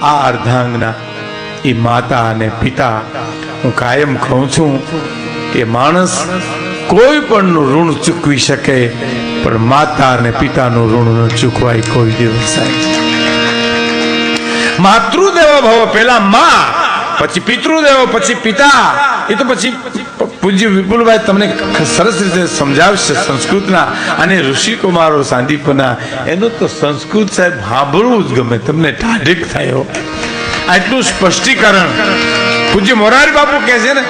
આ અર્ધાંગના એ માતા અને પિતા હું કાયમ કહું છું કે માણસ કોઈ પણનું ઋણ ચૂકવી શકે પણ માતા અને પિતાનું ઋણ ન ચૂકવાય કોઈ દિવસ. માતૃદેવો ભવ, પેલા માં, પછી પિતૃદેવો, પછી પિતા. એ તો પછી પૂજ્ય વિપુલભાઈ તમને સરસ રીતે સમજાવશે સંસ્કૃતના. અને ઋષિકુમારો સાંદીપના એનું તો સંસ્કૃત સાહેબ સાંભળવું જ ગમે, તમને ઠાઢક થાય. આટલું સ્પષ્ટીકરણ પૂજ્ય મોરારી બાપુ કહે છે ને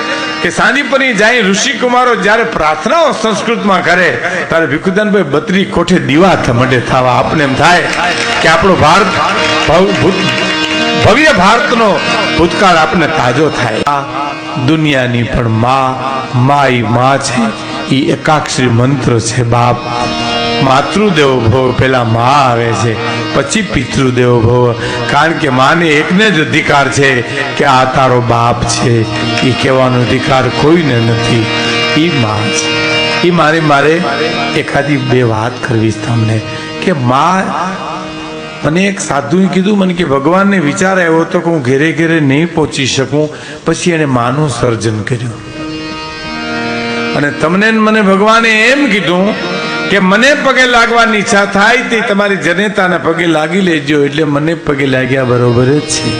કે સાંદીપની જાય ઋષિકુમારો જ્યારે પ્રાર્થનાઓ સંસ્કૃતમાં કરે ત્યારે ભીખુદાનભાઈ 32 કોઠે દીવા મંડે થવા. આપણે એમ થાય કે આપણો ભારત ભવ્ય ભારતનો ભૂતકાળ આપણે તાજો થાય. આ દુનિયાની પણ માં છે, એ એકાક્ષરી મંત્ર છે. બાપ માતૃદેવો ભવ, પેલા માં આવે છે, પછી પિતૃદેવો ભવ. કારણ કે માને એકને જ અધિકાર છે કે આ તારો બાપ છે, એ કહેવાનો અધિકાર કોઈને નથી. એ માં છે. એ મારે એકાદી બે વાત કરવી તમને કે માં. મને એક સાધુએ કીધું મને કે ભગવાનને વિચાર આવ્યો હતો કે હું ઘેરે ઘેરે નહીં પહોંચી શકું, પછી એને માનું સર્જન કર્યું. અને તમને મને ભગવાને એમ કીધું કે મને પગે લાગવાની ઈચ્છા થાય તે તમારી જનેતાને પગે લાગી લેજો. એટલે મને પગે લાગ્યા બરોબર જ છે.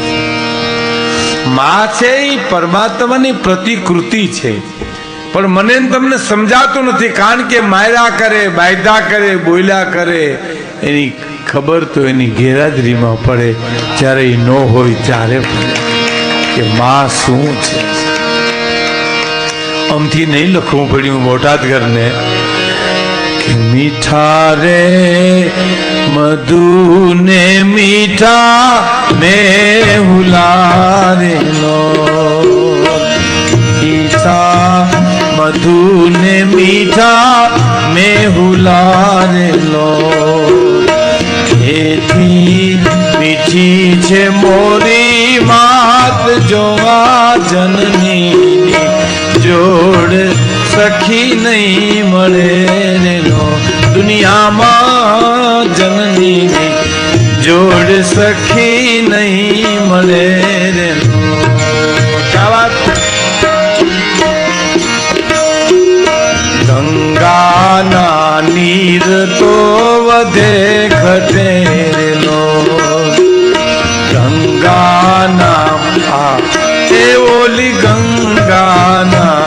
માં છે એ પરમાત્માની પ્રતિકૃતિ છે, પણ મને તમને સમજાતું નથી. કારણ કે માયરા કરે, બાયદા કરે, બોલ્યા કરે, એની ખબર તો એની ગેરહાજરીમાં પડે, જ્યારે એ ન હોય ત્યારે પડે કે માં શું છે. આમથી નહીં લખવું પડ્યું બોટાદગરને કે મીઠા રે મધુ ને મીઠા મેં હુલારેલો, ઈશા મધુ ને મીઠા મેં હુલારેલો. એથી મીઠી છે મોરી માત જોવા જનની જોડ સખી નહીં મળે નો. દુનિયામાં જનની જોડ સખી નહીં મળે નો. ગંગાના નીર તો વધે ઘટેલો, ગંગાના એ ઓલી ગંગાના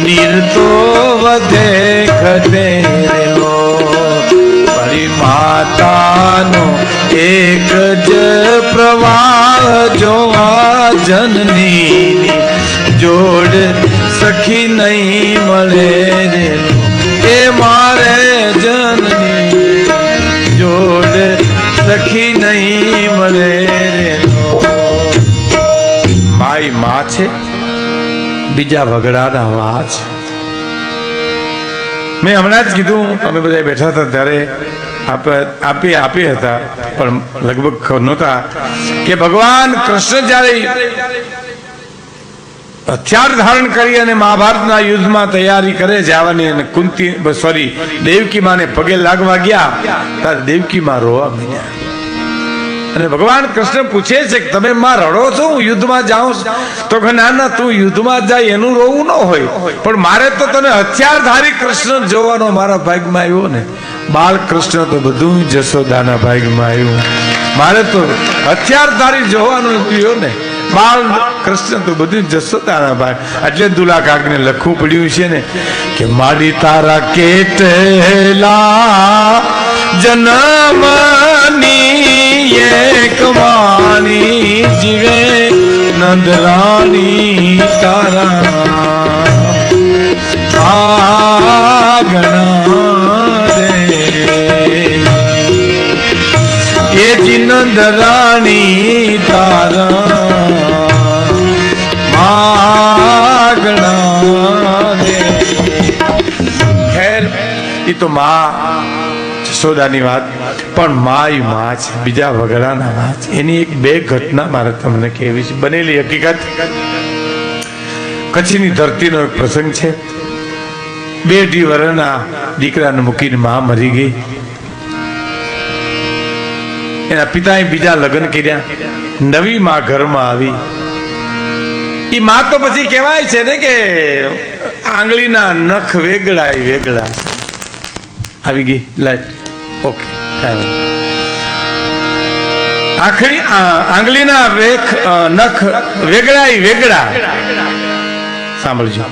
નીર તો વધે ઘટેલો. મારી માતાનો એક જ પ્રવાહ જોવા જનની જોડ સખી નહીં મળે રે. એ મારે જનની જોડ સખી નહીં મળે રે. માઈ માં છે, બીજા વગડાના વા છે. મેં હમણાં જ કીધું, અમે બધા બેઠા હતા ત્યારે આપી હતા, પણ લગભગ નહોતા કે ભગવાન કૃષ્ણ જ્યારે હથિયાર ધારણ કરી અને મહાભારતના યુદ્ધમાં તૈયારી કરે જવાની અને દેવકી માને પગે લાગવા ગયા ત્યારે દેવકી માં રોવા માંડ્યા. અને ભગવાન કૃષ્ણ પૂછે છે કે તમે માં રડો છો, હું યુદ્ધમાં જાઉં તો કે ના તું યુદ્ધમાં જાય એનું રોવું ન હોય, પણ મારે તો તને હથિયારધારી કૃષ્ણ જોવાનો મારા ભાગમાં આવ્યો ને. બાળ કૃષ્ણ તો બધું જશોદાના ભાગમાં આવ્યું, મારે તો હથિયારધારી જોવાનું થયો ને. બાળ કૃષ્ણ તો બધું જશોદાના ભાગ. એટલે દુલા કાકને લખવું પડ્યું છે ને કે મારી તારા કેટલા જન્મની એક વાણી જીવે નંદરાણી તારા આગણા રે. એ જી નંદરાણી તારા આગણા રે. ખેર એ તો માં જશોદાની વાત, પણ માય માં છે, બીજા વગડાના માં છે. એની એક બે ઘટના મારે તમને કહેવી છે, બનેલી હકીકત. કચ્છની ધરતીનો એક પ્રસંગ છે. 2 વર્ષના દીકરાને મૂકીને માં મરી ગઈ. એના પિતાએ બીજા લગ્ન કર્યા, નવી માં ઘરમાં આવી. એ માં તો પછી કહેવાય છે ને કે આંગળીના નખ વેગળા વેગળા. આવી ગઈ લાઈટ. ઓકે, આંગળીના નખ વેગળા વેગળા. સાંભળજો,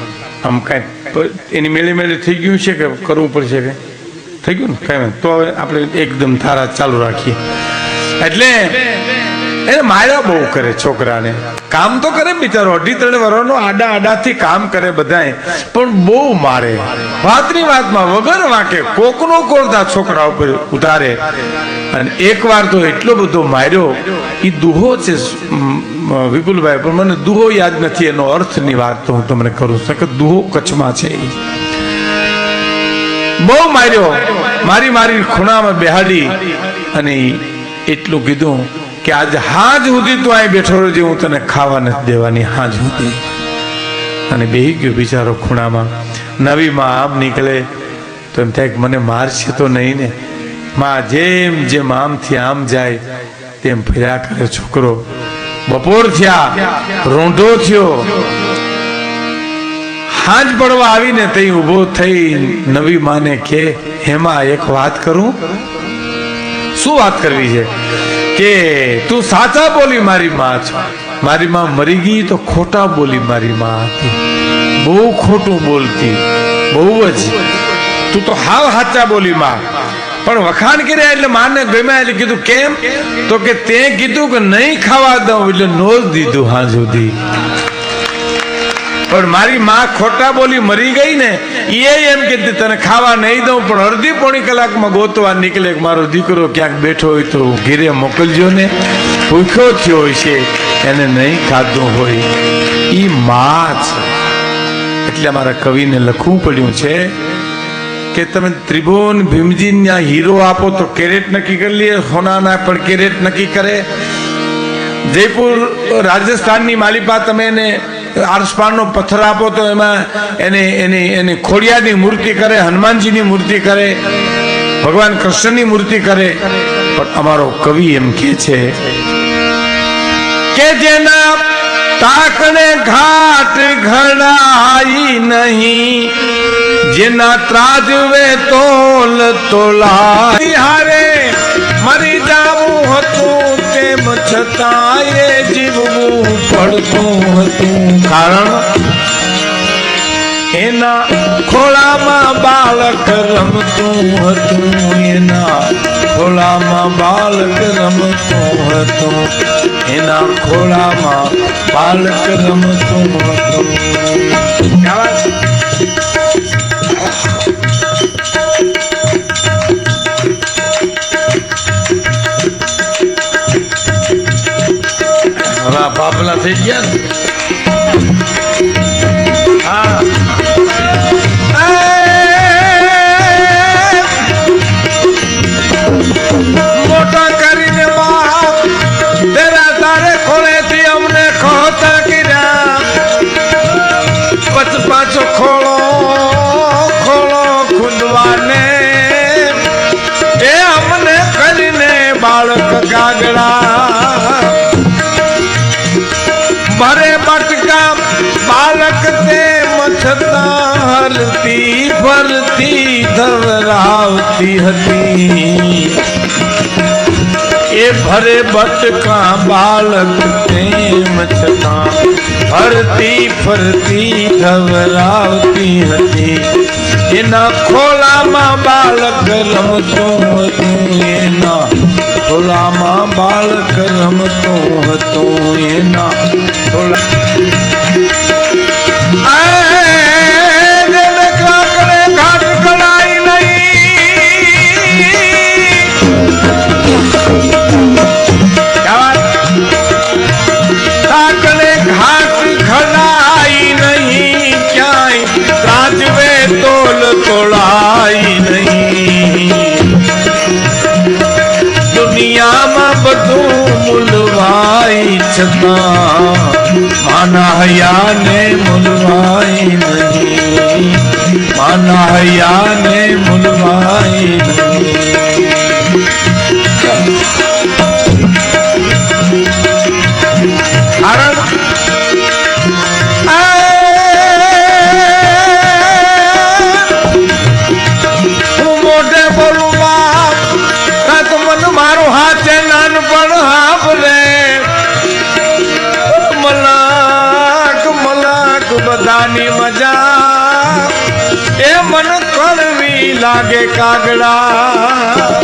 આમ કઈ એની મેળે મેળે થઈ ગયું છે કે કરવું પડશે કે થઈ ગયું ને કઈ તો હવે આપણે એકદમ થારા ચાલુ રાખીએ. એટલે એને માર્યા બહુ કરે છોકરાને. કામ તો કરે બિચારો, 2.5 વર્ષનો આડાથી કામ કરે બધાય, પણ બહુ મારે. વાતની વાતમાં વગર વાંકે કોકનો કોરતા છોકરા ઉપર ઉતારે. અને એકવાર તો એટલો બધો માર્યો. એ દુહો છે વિપુલભાઈ, પણ મને દુહો યાદ નથી. એનો અર્થની વાત તો હું તમને કરું છું કે દુહો કચ્છમાં છે. બહુ માર્યો, મારી ખૂણામાં બેહાડી અને એટલું કીધું કે આજ હાજ સુધી તું અહીં બેઠો રહેજે, હું તને ખાવા નથી દેવાની હાજ સુધી. અને બેહી ગયો બિચારો ખૂણામાં. નવી માં આમ નીકળે તો એમ થાય કે મને મારશે તો નહીં ને. માં જેમ આમથી આમ જાય તેમ ફર્યા કરે છોકરો. બપોર થયા, રોંઢો થયો, હાજ પડવા આવીને તઈ ઉભો થઈ નવી માને કે હેમાં એક વાત કરું. શું વાત કરવી છે? કે તું સાચા બોલી મારી માં છો. મારી માં મરી ગઈ તો ખોટા બોલી મારી માં હતી. બહુ ખોટું બોલતી, બહુ જ. તું તો હાવ સાચા બોલી માં. પણ વખાણ કર્યા એટલે માને ગમ્યા. એટલે કીધું કેમ? તો કે તે કીધું કે નહીં ખાવા દઉં એટલે નો જ દીધું હા સુધી. પણ મારી માં ખોટા બોલી મરી ગઈ ને, એ એમ કહેતી તને ખાવા નહીં દઉં, પણ અડધી પોણી કલાકમાં ગોતવા નીકળે કે મારો દીકરો ક્યાંક બેઠો હોય તો ઘેરે મોકલજો ને, ભૂખ્યો થયો હોય છે, એને નહીં ખાધું હોય. એ માં છે. એટલે અમારા કવિને લખવું પડ્યું છે કે તમે ત્રિભુવન ભીમજીના હીરો આપો તો કેરેટ નક્કી કરી લઈએ, સોનાના પણ કેરેટ નક્કી કરે. જયપુર રાજસ્થાનની માલિપા તમે એને આરસપાનનો પથ્થર આપો તો એમાં એને ખોડિયાની મૂર્તિ કરે, હનુમાનજીની મૂર્તિ કરે, ભગવાન કૃષ્ણની મૂર્તિ કરે. પણ અમારો કવિ એમ કે છે કે જેના તાકણે ઘાટ ઘડાઈ નહીં, જેના ત્રાજવે તોલ તોલાઈ. હારે મરી જાવું હતું તેમ છતાં એ જીવવું પડતું હતું. કારણ એના ખોળામાં બાળક રમતું હતું, એના ખોળામાં બાળક રમતું હતું, એના ખોળામાં બાળક રમતું હતું. બાપલા થઈ ગયા ને. હા, મોટા કરીને બાપ તેરા તારે ખોળેથી અમને ખોતા કર્યા. પાછો ખોળો ખુદવાને એ અમને કરીને બાળક ગાગડા. ભરે બટકા બાલક તે મથતા હરતી ફરતી ધવરાવતી હતી. એ ભરે બટકા બાલક તે મથતા હરતી ફરતી ધવરાવતી હતી. એના ખોળામાં બાલક રમતું હતું, એના ખોળામાં બાળક રમતું હતું, એના ખોળા. ઘાટ કળાઈ નહીં, ક્યાંય ત્રાજવે તોલ તોળાઈ નહીં. દુનિયામાં બધું મૂલવાઈ છતાં માના હયાને મૂલવાઈ નહીં, માના હયાને મૂલવાઈ નહીં. કડવી લાગે કાગડા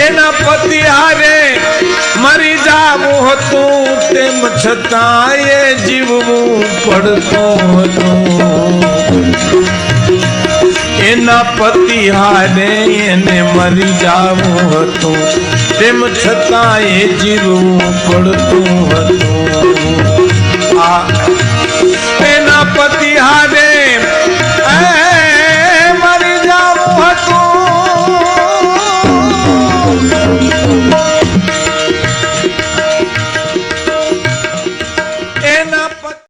એના પતિ હારે મરી જાવું હતું તેમ છતાં એ જીવવું પડતું હતું એના પતિ હારે એને મરી જાવું હતું તેમ છતાં એ જીવવું પડતું હતું એના પતિ